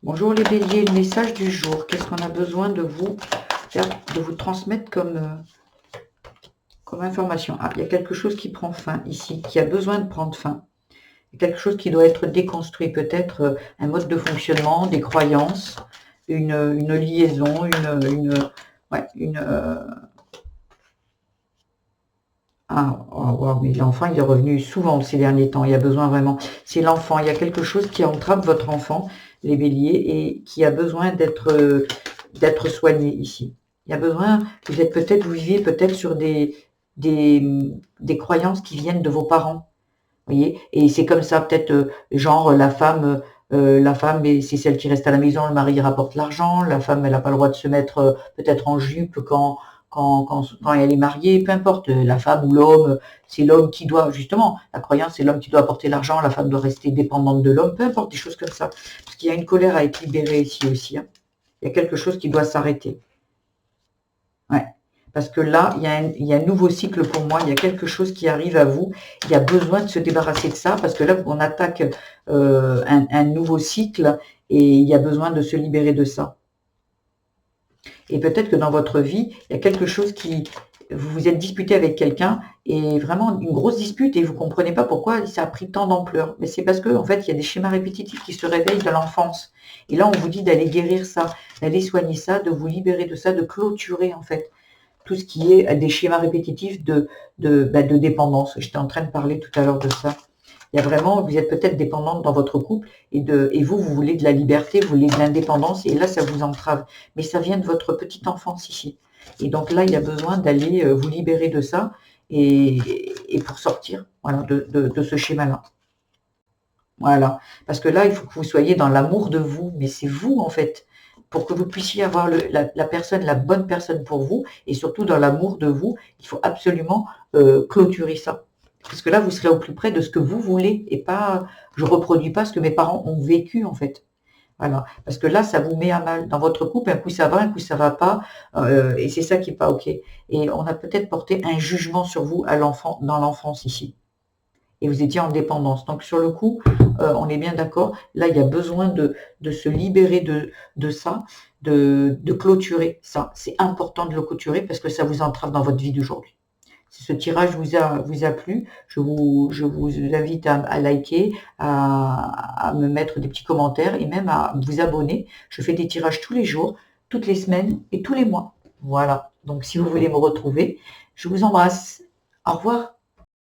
Bonjour les béliers, le message du jour. Qu'est-ce qu'on a besoin de vous faire, de vous transmettre comme information? Ah, il y a quelque chose qui prend fin ici, qui a besoin de prendre fin. Il y a quelque chose qui doit être déconstruit, peut-être un mode de fonctionnement, des croyances, une liaison, ouais, ah, oh, wow, mais l'enfant, il est revenu souvent ces derniers temps. Il y a besoin vraiment. C'est l'enfant. Il y a quelque chose qui entrave votre enfant, les béliers, et qui a besoin d'être soigné ici. Il y a besoin, vous vivez peut-être sur des croyances qui viennent de vos parents. Vous voyez? Et c'est comme ça, peut-être, genre, la femme, c'est celle qui reste à la maison, le mari rapporte l'argent, la femme, elle n'a pas le droit de se mettre peut-être en jupe quand elle est mariée, peu importe, la femme ou l'homme, c'est l'homme qui doit, justement, la croyance, c'est l'homme qui doit apporter l'argent, la femme doit rester dépendante de l'homme, peu importe, des choses comme ça. Parce qu'il y a une colère à être libérée ici aussi, hein. Il y a quelque chose qui doit s'arrêter. Ouais. Parce que là, il y a un nouveau cycle pour moi, il y a quelque chose qui arrive à vous, il y a besoin de se débarrasser de ça, parce que là, on attaque un nouveau cycle et il y a besoin de se libérer de ça. Et peut-être que dans votre vie, il y a quelque chose qui... Vous vous êtes disputé avec quelqu'un et vraiment une grosse dispute et vous ne comprenez pas pourquoi ça a pris tant d'ampleur. Mais c'est parce que en fait, il y a des schémas répétitifs qui se réveillent de l'enfance. Et là, on vous dit d'aller guérir ça, d'aller soigner ça, de vous libérer de ça, de clôturer en fait tout ce qui est des schémas répétitifs de dépendance. J'étais en train de parler tout à l'heure de ça. Il y a vraiment, vous êtes peut-être dépendante dans votre couple et vous voulez de la liberté, vous voulez de l'indépendance et là, ça vous entrave. Mais ça vient de votre petite enfance ici. Et donc là, il y a besoin d'aller vous libérer de ça et pour sortir voilà, de ce schéma-là. Voilà. Parce que là, il faut que vous soyez dans l'amour de vous, mais c'est vous en fait, pour que vous puissiez avoir la personne, la bonne personne pour vous, et surtout dans l'amour de vous, il faut absolument clôturer ça. Parce que là, vous serez au plus près de ce que vous voulez, et pas, je reproduis pas ce que mes parents ont vécu en fait. Voilà. Parce que là, ça vous met à mal. Dans votre couple, un coup ça va pas, et c'est ça qui est pas OK. Et on a peut-être porté un jugement sur vous à l'enfant, dans l'enfance ici et vous étiez en dépendance. Donc sur le coup, on est bien d'accord, là il y a besoin de se libérer de ça, de clôturer ça. C'est important de le clôturer parce que ça vous entrave dans votre vie d'aujourd'hui. Si ce tirage vous a plu, je vous invite à liker, à me mettre des petits commentaires et même à vous abonner. Je fais des tirages tous les jours, toutes les semaines et tous les mois. Voilà. Donc si vous voulez me retrouver, je vous embrasse. Au revoir.